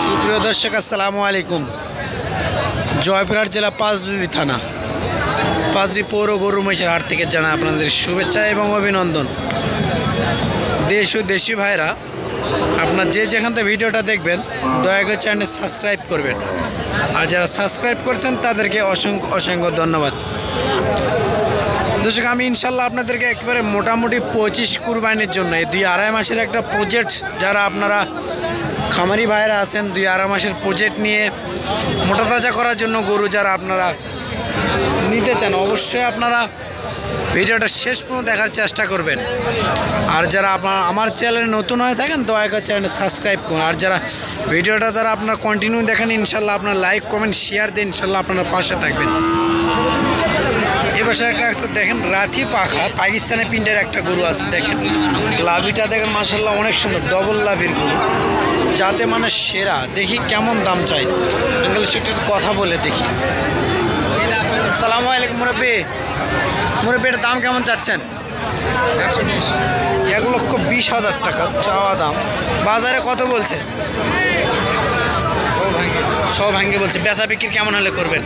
সুপ্রিয় দর্শক আসসালামু আলাইকুম। জয়পুরহাট জেলা পাঁচবিবি থানা পাঁচবি পৌর গরু মহিষের হাট থেকে জানাই আপনাদের শুভেচ্ছা এবং অভিনন্দন। দেশ ও দেশি ভাইরা আপনার যে যেখান থেকে ভিডিওটা দেখবেন দয়া করে চ্যানেল সাবস্ক্রাইব করবেন, আর যারা সাবস্ক্রাইব করছেন তাদেরকে অসংখ্য অসংখ্য ধন্যবাদ। দর্শক আমি ইনশাল্লাহ আপনাদেরকে একেবারে মোটামুটি 25 কুরবানির জন্য এই 2-2.5 মাসের একটা প্রজেক্ট, যারা আপনারা খামারি ভাইরা আছেন 2-2.5 মাসের প্রজেক্ট নিয়ে মোটা তাজা করার জন্য গরু যারা আপনারা নিতে চান, অবশ্যই আপনারা ভিডিওটা শেষ পর্যন্ত দেখার চেষ্টা করবেন। আর যারা আমার চ্যানেলে নতুন হয়ে থাকেন দয়া করে চ্যানেল সাবস্ক্রাইব করুন, আর যারা ভিডিওটা দ্বারা আপনারা কন্টিনিউ দেখেন ইনশাল্লাহ আপনার লাইক কমেন্ট শেয়ার দিন, ইনশাল্লাহ আপনারা পাশে থাকবেন। এবার একটা আছে দেখেন রাথি পাখা পাকিস্তানি প্রিন্টের একটা গরু আছে, দেখেন লাভিটা দেখেন মাশাল্লাহ অনেক সুন্দর, ডবল লাভির গরু যাতে মানে সেরা। দেখি কেমন দাম চাই, আঙ্কেল সেটার কথা বলে দেখি। আসসালামু আলাইকুম মুরব্বীর দাম কেমন চাচ্ছেন? 1,20,000 টাকা চাওয়া দাম। বাজারে কত বলছে? সব ভাঙ্গে বলছে। বেচা বিক্রি কেমন হলে করবেন?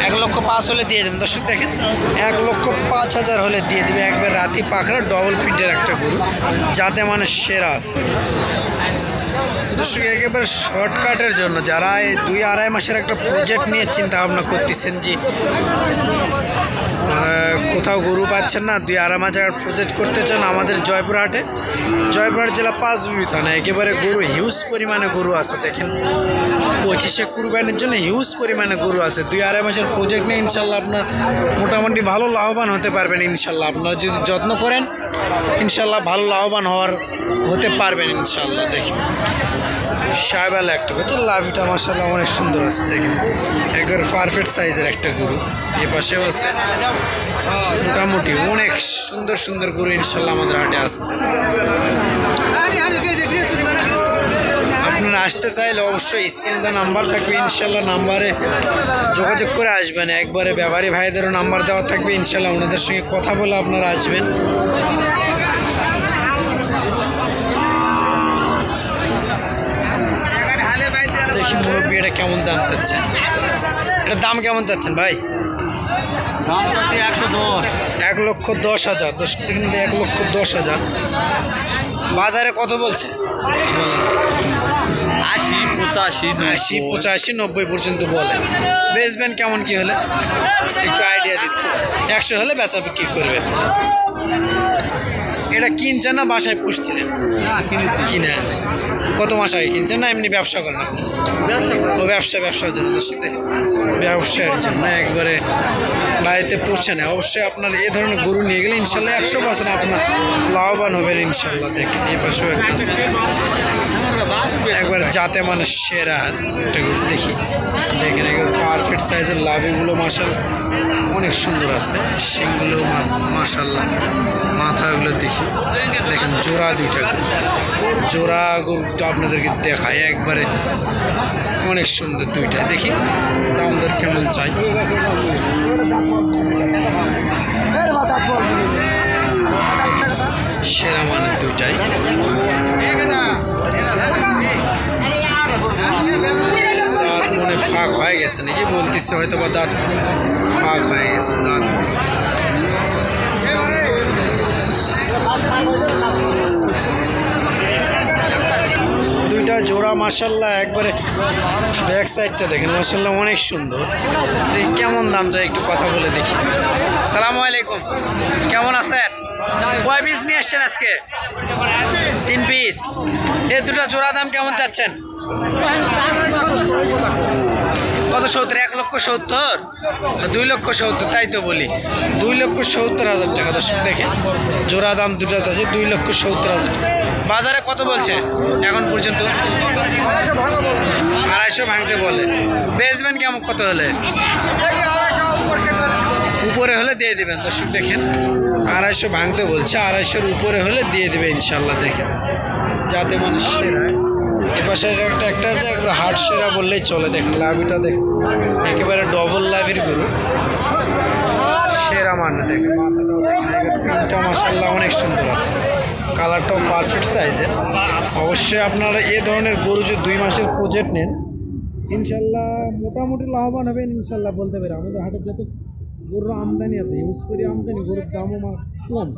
1,05,000 হলে দিয়ে দেবেন। দর্শক দেখেন 1,05,000 হলে দিয়ে দেবে। একবার রাতি পাখরা ডবল ফিটের একটা গরু যাতে মানে সেরা আছে। দর্শক একেবারে শর্টকাটের জন্য যারা এই 2-2.5 মাসের একটা প্রজেক্ট নিয়ে চিন্তা ভাবনা করতেছেন যে কোথাও গরু পাচ্ছেন না, 2-2.5 মাসের প্রজেক্ট করতে চান, আমাদের জয়পুরহাট জেলা পাঁচবিবি থানা একেবারে গরু হিউজ পরিমাণে গরু আছে। দেখেন 25 কুরবানির জন্য হিউজ পরিমাণে গরু আছে। 2-2.5 মাসের প্রজেক্ট নিয়ে ইনশাল্লাহ আপনার মোটামুটি ভালো লাভবান হতে পারবেন ইনশাল্লাহ। আপনারা যদি যত্ন করেন ইনশাল্লাহ ভালো লাভবান হতে পারবেন ইনশাল্লাহ। দেখেন সাইবাল একটা বলছে, লাভিটা মাশাআল্লাহ অনেক সুন্দর আছে। দেখেন একবার পারফেক্ট সাইজের একটা গরু। এ পাশেও আছে মোটামুটি অনেক সুন্দর সুন্দর গরু ইনশাল্লাহ আমাদের হাটে আছে। আপনারা আসতে চাইলে অবশ্যই স্ক্রিনে নাম্বার থাকবে, ইনশাল্লাহ নাম্বারে যোগাযোগ করে আসবেন। একবারে ব্যাপারী ভাইদেরও নাম্বার দেওয়া থাকবে, ইনশাল্লাহ ওনাদের সঙ্গে কথা বলে আপনারা আসবেন। দেখি মুরব্বী এটা কেমন দাম চাচ্ছেন? এটার দাম কেমন চাচ্ছেন ভাই? 1,10,000। দেখেন 1,10,000। বাজারে কত বলছে? 80, 85, 90 পর্যন্ত বলে। বেচবেন কেমন কি হলে একটু আইডিয়া দিতে? 100 হলে বেচা বিক্রি করবেন। এটা কিনছেন না বাসায় পুষছিলেন? কিনে। কত মাস আগে কিনছেন না এমনি ব্যবসা করেন আপনি? ও ব্যবসার জন্য। ব্যবসায়ের জন্য একবারে বাড়িতে পুষছেন। অবশ্যই আপনার এই ধরনের গরু নিয়ে গেলে ইনশাল্লাহ 100% আপনার লাভবান হবেন ইনশাল্লাহ। দেখেন এই পাশেও একটা আছে একবার যাতে মানে সেরা একটা গরু। দেখি দেখেন একবার পারফেক্ট সাইজের লাভিগুলো মাশাআল্লাহ অনেক সুন্দর আছে। শিংগুলো মাশাআল্লাহ, মাথাগুলো দেখি দেখেন জোড়া দুইটা জোড়া গরুটা আপনাদেরকে দেখায় একবারে অনেক সুন্দর দুইটা। দেখি দাম দর কেমন চাই। সেরা মানের দুইটাই। দাঁত মনে ফাঁক হয়ে গেছে নাকি বলতেছে, হয়তো বা দাঁত ফাঁক হয়ে গেছে। দাঁত দুইটা জোড়া মাশাআল্লাহ একবারে ব্যাক সাইডটা দেখেন মাশাআল্লাহ অনেক সুন্দর। দেখি কেমন দাম চাই একটু কথা বলে দেখি। সালামু আলাইকুম, কেমন আছেন? কয় পিস নিয়ে আসছেন আজকে? 3 পিস। এই দুটো জোড়া দাম কেমন চাচ্ছেন? কত? 70? 1,70,000? 2,70,000? তাই তো বলি 2,70,000 টাকা। দর্শক দেখে জোড়া দাম দুটো আছে 2,70,000। বাজারে কত বলছে এখন পর্যন্ত? 250 ভাঙতে বলে। বেচবেন কেমন কত হলে? উপরে হলে দিয়ে দেবেন। দর্শক দেখেন 250 ভাঙতে বলছে, 250-এর উপরে হলে দিয়ে দেবে ইনশাল্লাহ। দেখেন যাতে মানুষ সেরা। এ পাশে একটা আছে একবার হাট সেরা বললেই চলে। দেখেন লাভিটা দেখেন একেবারে ডবল লাভির গরু, সেরা মানে। দেখেন মাথাটাও দেখেন প্রিন্টটা মাশাআল্লাহ অনেক সুন্দর আছে, কালারটাও পারফেক্ট সাইজের। অবশ্যই আপনারা এ ধরনের গরু যদি 2 মাসের প্রজেক্ট নেন ইনশাল্লাহ মোটামুটি লাভবান হবেন ইনশাল্লাহ বলতে পারি। আমাদের হাটের যত গরুর আমদানি আছে, ইউজ করে আমদানি, গরুর দামও কম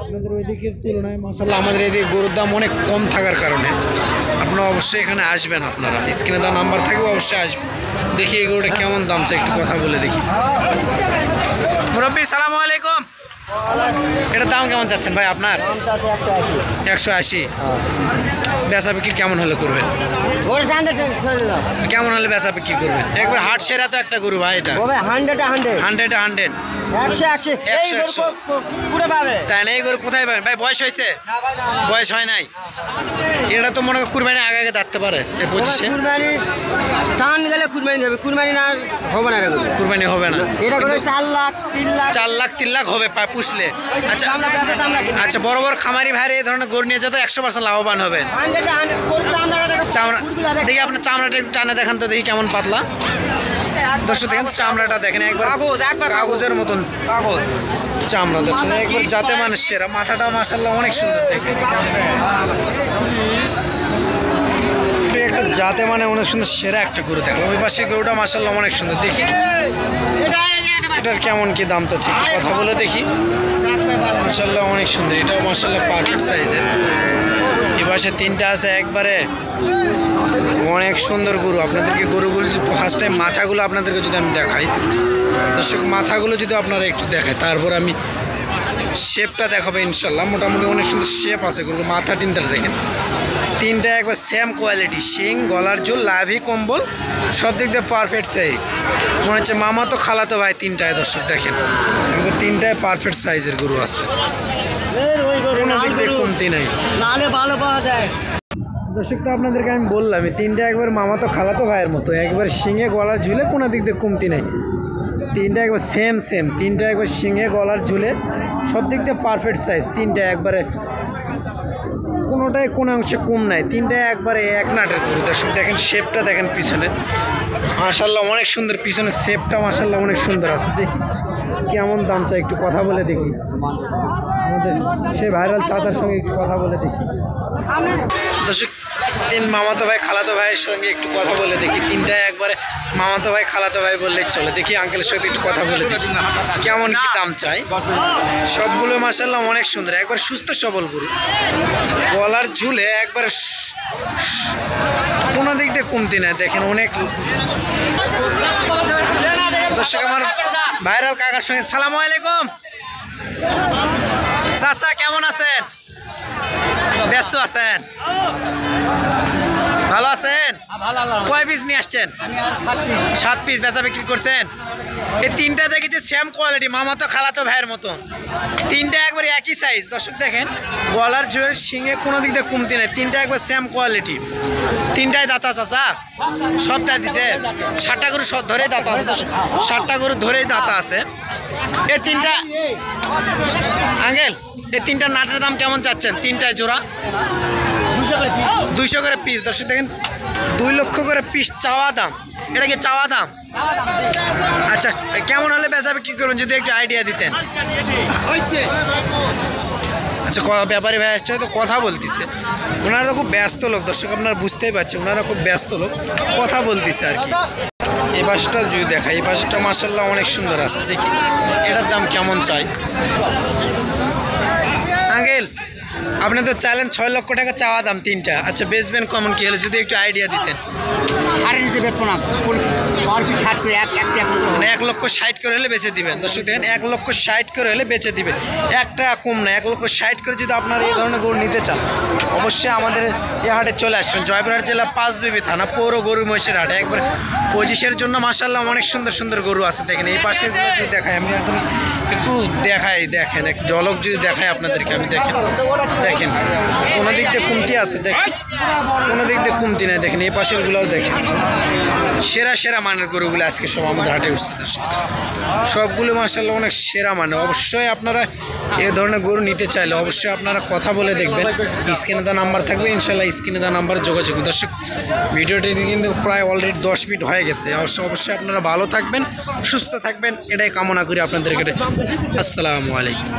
আপনাদের ওই দিকের তুলনায়। মাশাআল্লাহ আমাদের এদিকে গরুর দাম অনেক কম থাকার কারণে আপনারা অবশ্যই এখানে আসবেন। আপনারা স্ক্রিনে দেওয়া নাম্বার থাকবে, অবশ্যই আসবেন। দেখি এই গরুটা কেমন দাম চাই একটু কথা বলে দেখি। মুরব্বী সালামু আলাইকুম, এটার দাম কেমন চাচ্ছেন ভাই আপনার? 180। বেচা বিক্রি কেমন হলে করবেন? কেমন হলে বেচা বিক্রি করবেন? একবার হাট সেরা তো একটা গরু ভাই, এটা 100 তাই না? এই গরু কোথায় পাবেন ভাই? বয়স হয়েছে? বয়স হয় নাই। এটা তো মনে হয় কুরবানি আগে আগে দাঁড়তে পারে। এই 25-এ কুরবানি হবে না। 4 লাখ 3 লাখ হবে পুষলে। আচ্ছা আচ্ছা, বড় বড় খামারি ভাইরা এই ধরনের গরু নিয়ে যেত 100% লাভবান হবেন। চামড়া দেখি আপনার চামড়াটা একটু টানে দেখান তো দেখি কেমন পাতলা। দর্শক দেখেন চামড়াটা দেখেন, একবার কাগজের মতন চামড়া। দর্শক একবার যাতে মানে সেরা, মাথাটা মাশাআল্লাহ অনেক সুন্দর দেখেন, একটা যাতে মানে অনেক সুন্দর সেরা একটা গরু দেখলাম। ওই পাশে গরুটা মাশাআল্লাহ অনেক সুন্দর। দেখি এটার কেমন কি দাম চাচ্ছে একটু কথা বলে দেখি। মাশাআল্লাহ অনেক সুন্দর, এটাও মাশাআল্লাহ পারফেক্ট সাইজের। এই পাশে 3টা আছে একবারে অনেক সুন্দর গরু। আপনাদেরকে গরুগুলো ফার্স্ট টাইম মাথাগুলো আপনাদেরকে যদি আমি দেখাই দর্শক, মাথাগুলো যদি আপনারা একটু দেখায়, তারপর আমি শেপটা দেখাবো ইনশাল্লাহ। মোটামুটি অনেক সুন্দর শেপ আছে গরু। মাথা 3টা দেখেন, 3টা একবার সেম কোয়ালিটি, শিং, গলার ঝোল, লাভি, কম্বল সব দিক দিয়ে পারফেক্ট সাইজ। মনে হচ্ছে মামা তো খালাতো ভাই 3টায়। দর্শক দেখেন 3টায় পারফেক্ট সাইজের গরু আছে, কোনো দিক দিয়ে কমতি নাই। দর্শক তো আপনাদেরকে আমি বললাম 3টা একবার মামা তো খালাতো ভাইয়ের মতো, একবার শিঙে গলার ঝুলে কোনো দিক দিয়ে কমতি নাই। 3টা একবার সেম, 3টা একবার শিঙে গলার ঝুলে সব দিক দিয়ে পারফেক্ট সাইজ। 3টা একবারে কোনোটাই কোনো অংশে কম নাই, 3টা একবারে এক নাটের গরু। দর্শক দেখেন শেপটা দেখেন পিছনে, মাশাআল্লাহ অনেক সুন্দর। পিছনের শেপটা মাশাআল্লাহ অনেক সুন্দর আছে। দেখি কেমন দাম চাই একটু কথা বলে দেখি। আমাদের সেই ভাইরাল চাচার সঙ্গে একটু কথা বলে দেখি। দর্শক মামাতো ভাই খালাতো ভাইয়ের সঙ্গে একটু কথা বলে দেখি। 3টায় একবারে মামাতো ভাই খালাতো ভাই বললেই চলে। দেখি আঙ্কেলের সাথে একটু কথা বলে দেখি কেমন কি দাম চাই। সবগুলো মাশাআল্লাহ অনেক সুন্দর, একবার সুস্থ সবল গরু, গলার ঝুলে একবারে কোনো দিক দিয়ে কমতি নাই। দেখেন অনেক। দর্শক আমার ভাইরাল কাকার সঙ্গে সালামু আলাইকুম। চাচা কেমন আছেন? ব্যস্ত আছেন? ভালো আছেন? কয় পিস নিয়ে আসছেন? 7 পিস বেচা বিক্রি করছেন। এই 3টা দেখেছি সেম কোয়ালিটি, মামা তো খালাতো ভাইয়ের মতন। 3টা একবার একই সাইজ। দর্শক দেখেন গলার ঝুলের শিঙে কোনো দিক দিয়ে কমতি নাই। 3টা একবার সেম কোয়ালিটি। 3টায় দাঁত আছে চাচা? সবটাই দিছে? 7টা গরু সব ধরেই দাঁতা আছে। 7টা গরু ধরেই দাঁতা আছে। এই 3টা আঙ্কেল, এই 3টা নাটের দাম কেমন চাচ্ছেন? 3টায় জোড়া 200 করে পিস। দর্শক দেখেন 2 লক্ষ করে পিস চাওয়া দাম। এটা কি চাওয়া দাম? আচ্ছা কেমন হলে বেচা বিক্রি করবেন যদি একটু আইডিয়া দিতেন। আচ্ছা ব্যাপারী ভাই আসছে হয়তো কথা বলতেছে, ওনারা খুব ব্যস্ত লোক। দর্শক আপনারা বুঝতেই পারছেন ওনারা খুব ব্যস্ত লোক, কথা বলতেছে আর কি। এই পাশটা যদি দেখা, এই পাশটা মাশাআল্লাহ অনেক সুন্দর আছে। দেখি এটার দাম কেমন চাই। আঙ্কেল আপনি তো চাইলেন 6 লক্ষ টাকা চাওয়া দাম 3টা। আচ্ছা বেচবেন কেমন কি হলে যদি একটু আইডিয়া দিতেন। 1,60,000 করে হলে বেচে দিবেন। দর্শক দেখেন 1,60,000 করে হলে বেচে দিবেন। 1 টাকা কম না, 1,60,000 করে যদি আপনারা এই ধরনের গরু নিতে চান অবশ্যই আমাদের এই হাটে চলে আসবেন। জয়পুরহাট জেলা পাঁচবিবি থানা, পৌর গরু মহিষের হাটে। একবার 25-এর জন্য মাশাআল্লাহ অনেক সুন্দর সুন্দর গরু আছে। দেখেন এই পাশেরগুলো যদি দেখাই আমি একটু দেখাই, দেখেন এক ঝলক যদি দেখাই আপনাদেরকে আমি। দেখেন কোনো দিক দিয়ে কমতি আছে, দেখেন কোনো দিক দিয়ে কমতি নেই। দেখেন এই পাশেরগুলোও দেখেন সেরা সেরা মানের গরুগুলো আজকে সব আমাদের হাটে উঠছে। দর্শক সবগুলো মাশাআল্লাহ অনেক সেরা মানে। অবশ্যই আপনারা এই ধরনের গরু নিতে চাইলে অবশ্যই আপনারা কথা বলে দেখবেন। স্ক্রিনে দেওয়া নাম্বার থাকবে ইনশাল্লাহ, স্ক্রিনে দেওয়া নাম্বারে যোগাযোগ। দর্শক ভিডিওটি কিন্তু প্রায় অলরেডি 10 মিনিট হয়ে গেছে। অবশ্যই আপনারা ভালো থাকবেন, সুস্থ থাকবেন, এটাই কামনা করি আপনাদেরকে। আসসালামু আলাইকুম।